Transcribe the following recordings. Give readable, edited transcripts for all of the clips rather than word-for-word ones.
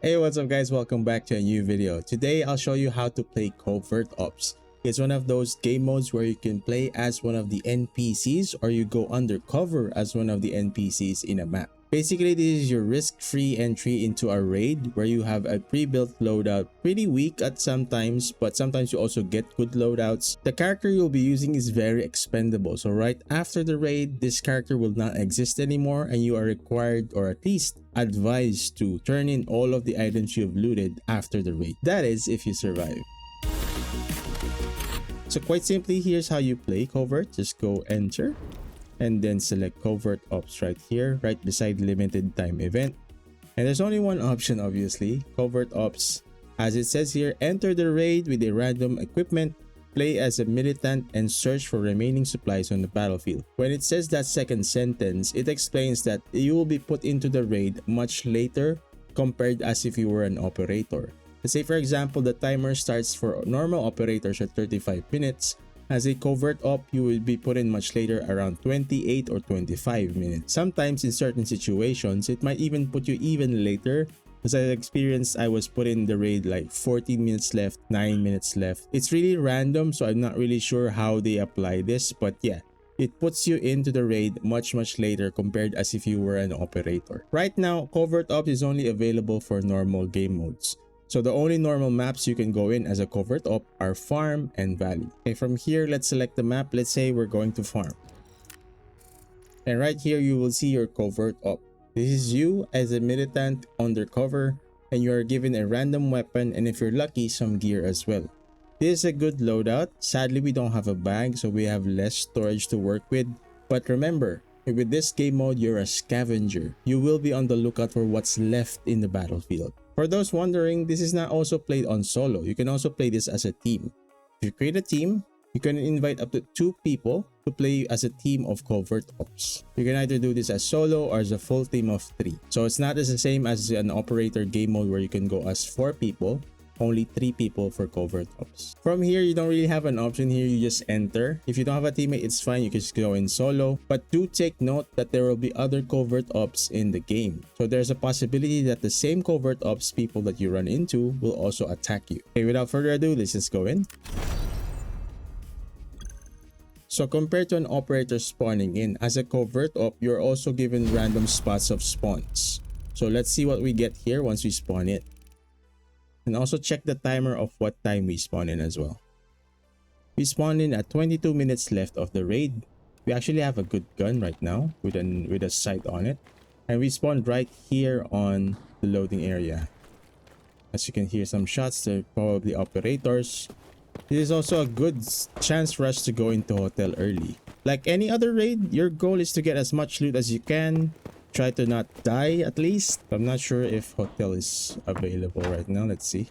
Hey, what's up guys, welcome back to a new video. Today I'll show you how to play Covert Ops. It's one of those game modes where you can play as one of the NPCs or you go undercover as one of the NPCs in a map. Basically, this is your risk-free entry into a raid where you have a pre-built loadout, pretty weak at sometimes, but sometimes you also get good loadouts. The character you'll be using is very expendable, so right after the raid, this character will not exist anymore and you are required, or at least advised, to turn in all of the items you've looted after the raid. That is, if you survive. So quite simply, here's how you play Covert. Just go enter and then select Covert Ops right here, right beside limited time event. And there's only one option, obviously, Covert Ops. As it says here, enter the raid with a random equipment, play as a militant, and search for remaining supplies on the battlefield. When it says that second sentence, it explains that you will be put into the raid much later compared as if you were an operator. Let's say for example, the timer starts for normal operators at 35 minutes. As a covert op, you will be put in much later, around 28 or 25 minutes. Sometimes in certain situations, it might even put you even later. As I experienced, I was put in the raid like 14 minutes left, 9 minutes left. It's really random, so I'm not really sure how they apply this, but yeah, it puts you into the raid much later compared as if you were an operator. Right now, Covert Ops is only available for normal game modes. So the only normal maps you can go in as a Covert Op are Farm and Valley. Okay, from here, let's select the map. Let's say we're going to Farm. And right here, you will see your Covert Op. This is you as a militant undercover, and you are given a random weapon, and if you're lucky, some gear as well. This is a good loadout. Sadly, we don't have a bag, so we have less storage to work with. But remember, with this game mode, you're a scavenger. You will be on the lookout for what's left in the battlefield. For those wondering, this is not also played on solo. You can also play this as a team. If you create a team, you can invite up to 2 people to play as a team of Covert Ops. You can either do this as solo or as a full team of 3. So it's not as the same as an operator game mode where you can go as 4 people. Only 3 people for Covert Ops. From here, you don't really have an option here. You just enter. If you don't have a teammate, it's fine. You can just go in solo. But do take note that there will be other Covert Ops in the game. So there's a possibility that the same Covert Ops people that you run into will also attack you. Okay, without further ado, let's just go in. So compared to an operator spawning in, as a Covert Op, you're also given random spots of spawns. So let's see what we get here once we spawn it. And also check the timer of what time we spawn in as well. We spawned in at 22 minutes left of the raid. We actually have a good gun right now with a sight on it. And we spawned right here on the loading area. As you can hear some shots, they're probably operators. This is also a good chance for us to go into hotel early. Like any other raid, your goal is to get as much loot as you can. Try to not die at least. I'm not sure if hotel is available right now. Let's see.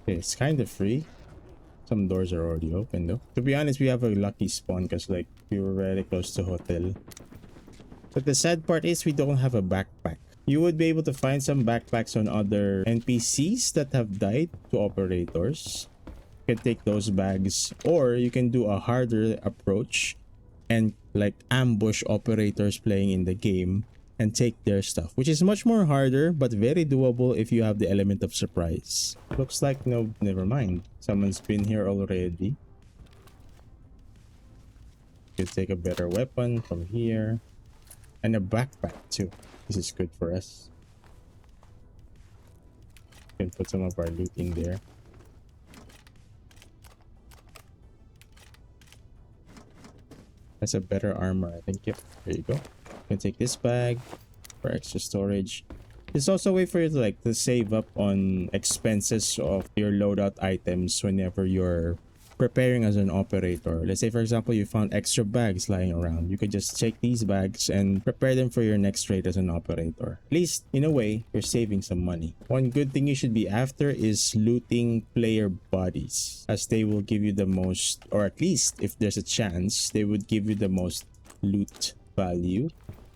Okay, it's kind of free. Some doors are already open though. To be honest, we have a lucky spawn because like we were very close to hotel. But the sad part is we don't have a backpack. You would be able to find some backpacks on other NPCs that have died to operators. You can take those bags, or you can do a harder approach and like ambush operators playing in the game and take their stuff, which is much more harder but very doable if you have the element of surprise. Looks like no, never mind. Someone's been here already. You can take a better weapon from here and a backpack too. This is good for us. You can put some of our loot in there. That's a better armor, I think. Yep, there you go. You can take this bag for extra storage. It's also a way for you to like to save up on expenses of your loadout items whenever you're preparing as an operator. Let's say for example you found extra bags lying around. You could just take these bags and prepare them for your next raid as an operator. At least in a way, you're saving some money. One good thing you should be after is looting player bodies, as they will give you the most, or at least if there's a chance, they would give you the most loot value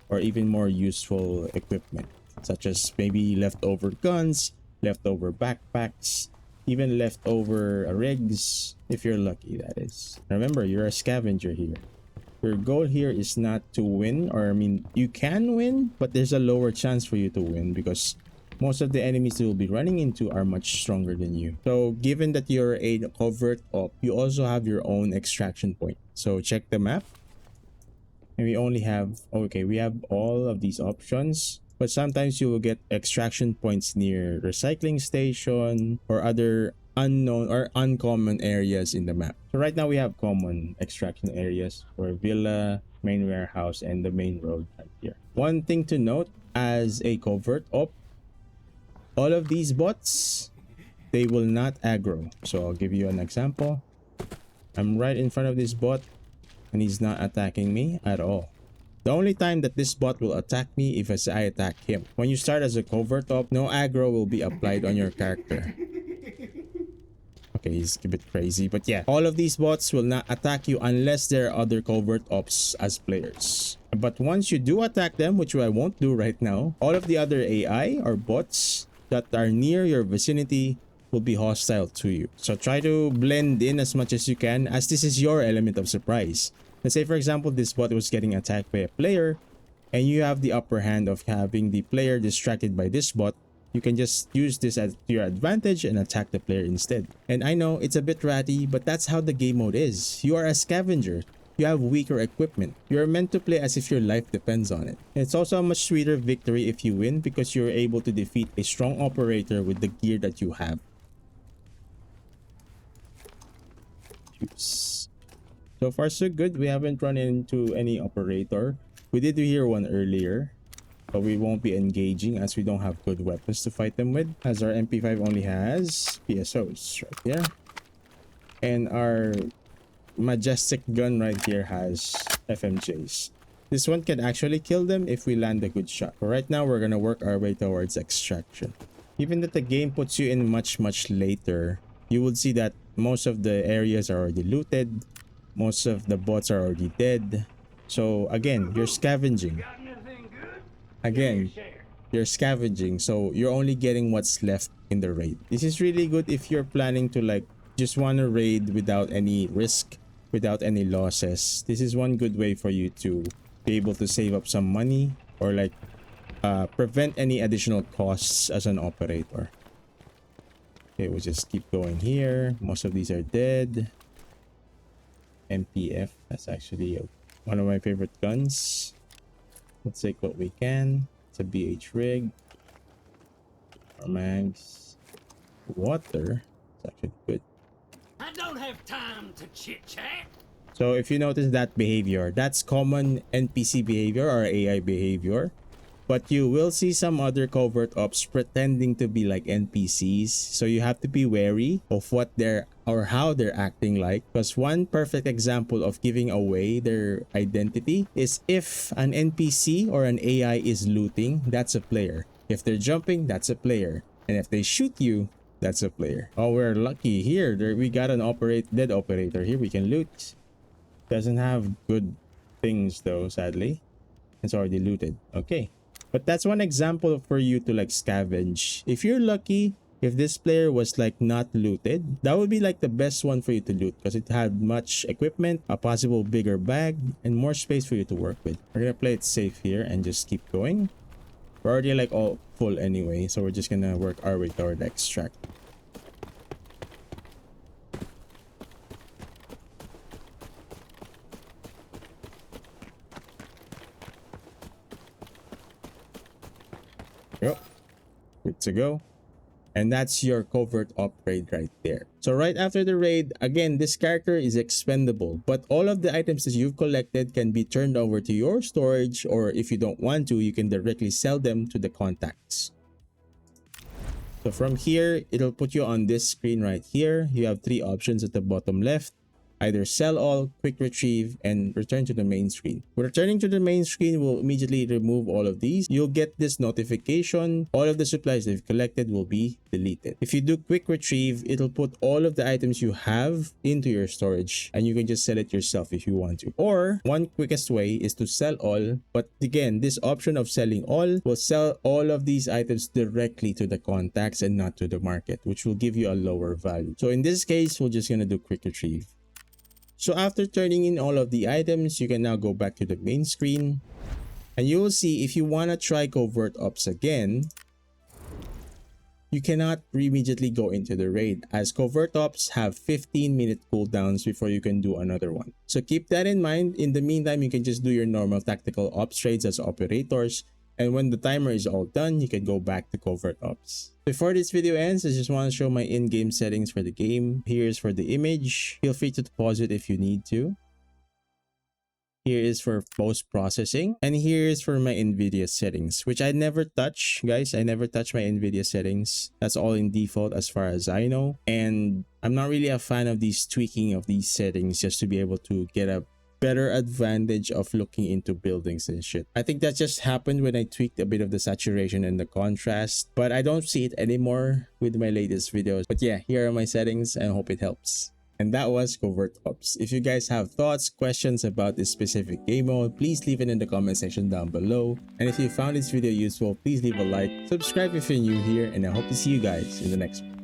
or even more useful equipment, such as maybe leftover guns, leftover backpacks. even leftover rigs, if you're lucky, that is. Remember, you're a scavenger here. Your goal here is not to win, or I mean, you can win, but there's a lower chance for you to win because most of the enemies you will be running into are much stronger than you. So given that you're a covert op, you also have your own extraction point. So check the map. And we only have, okay, we have all of these options, but sometimes you will get extraction points near recycling station or other unknown or uncommon areas in the map. So right now we have common extraction areas for villa, main warehouse, and the main road right here. One thing to note, as a covert op, all of these bots, they will not aggro. So I'll give you an example. I'm right in front of this bot and he's not attacking me at all. The only time that this bot will attack me is if I attack him. When you start as a covert op, no aggro will be applied on your character. Okay, he's a bit crazy, but yeah, all of these bots will not attack you unless there are other covert ops as players. But once you do attack them, which I won't do right now, all of the other AI or bots that are near your vicinity will be hostile to you. So try to blend in as much as you can, as this is your element of surprise. Let's say, for example, this bot was getting attacked by a player and you have the upper hand of having the player distracted by this bot. You can just use this as your advantage and attack the player instead. And I know it's a bit ratty, but that's how the game mode is. You are a scavenger. You have weaker equipment. You're meant to play as if your life depends on it. And it's also a much sweeter victory if you win because you're able to defeat a strong operator with the gear that you have. So far so good. We haven't run into any operator. We did hear one earlier, but we won't be engaging as we don't have good weapons to fight them with, as our MP5 only has PSOs right there, and our majestic gun right here has FMJs. This one can actually kill them if we land a good shot. But right now we're gonna work our way towards extraction. Even that the game puts you in much later, you would see that most of the areas are already looted, most of the bots are already dead. So again, you're scavenging. You're scavenging, so you're only getting what's left in the raid. This is really good if you're planning to like just want to raid without any risk, without any losses. This is one good way for you to be able to save up some money or like prevent any additional costs as an operator. Okay, we'll just keep going here. Most of these are dead. MPF, that's actually one of my favorite guns. Let's take what we can. It's a BH rig. Our mags. Water. It's actually good. I don't have time to chit chat. So if you notice that behavior, that's common NPC behavior or AI behavior. But you will see some other covert ops pretending to be like NPCs. So you have to be wary of what they're or how they're acting like. Because one perfect example of giving away their identity is if an NPC or an AI is looting, that's a player. If they're jumping, that's a player. And if they shoot you, that's a player. Oh, we're lucky here. We got an dead operator here. We can loot. Doesn't have good things though, sadly. It's already looted. Okay. But that's one example for you to like scavenge. If you're lucky, if this player was like not looted, that would be like the best one for you to loot because it had much equipment, a possible bigger bag, and more space for you to work with. We're gonna play it safe here and just keep going. We're already like all full anyway, so we're just gonna work our way toward extract. Yep, good to go. And that's your covert op raid right there. So right after the raid, again, this character is expendable, but all of the items that you've collected can be turned over to your storage, or if you don't want to, you can directly sell them to the contacts. So from here, it'll put you on this screen right here. You have three options at the bottom left. either sell all, quick retrieve, and return to the main screen. Returning to the main screen will immediately remove all of these. You'll get this notification. All of the supplies that you've collected will be deleted. If you do quick retrieve, it'll put all of the items you have into your storage, and you can just sell it yourself if you want to. Or one quickest way is to sell all, but again, this option of selling all will sell all of these items directly to the contacts and not to the market, which will give you a lower value. So in this case, we're just gonna do quick retrieve. So after turning in all of the items, you can now go back to the main screen, and you will see if you want to try Covert Ops again, you cannot immediately go into the raid, as Covert Ops have 15-minute cooldowns before you can do another one. So keep that in mind. In the meantime, you can just do your normal tactical ops trades as operators, and when the timer is all done, you can go back to Covert Ops. Before this video ends, I just want to show my in-game settings for the game. Here's for the image. Feel free to pause it if you need to. Here is for post-processing, and here is for my NVIDIA settings, which I never touch, guys. I never touch my NVIDIA settings. That's all in default as far as I know, and I'm not really a fan of these tweaking of these settings just to be able to get a better advantage of looking into buildings and shit. I think that just happened when I tweaked a bit of the saturation and the contrast, but I don't see it anymore with my latest videos. But yeah, here are my settings, and I hope it helps. And that was Covert Ops. If you guys have thoughts, questions about this specific game mode, please leave it in the comment section down below. And if you found this video useful, please leave a like, subscribe if you're new here, and I hope to see you guys in the next one.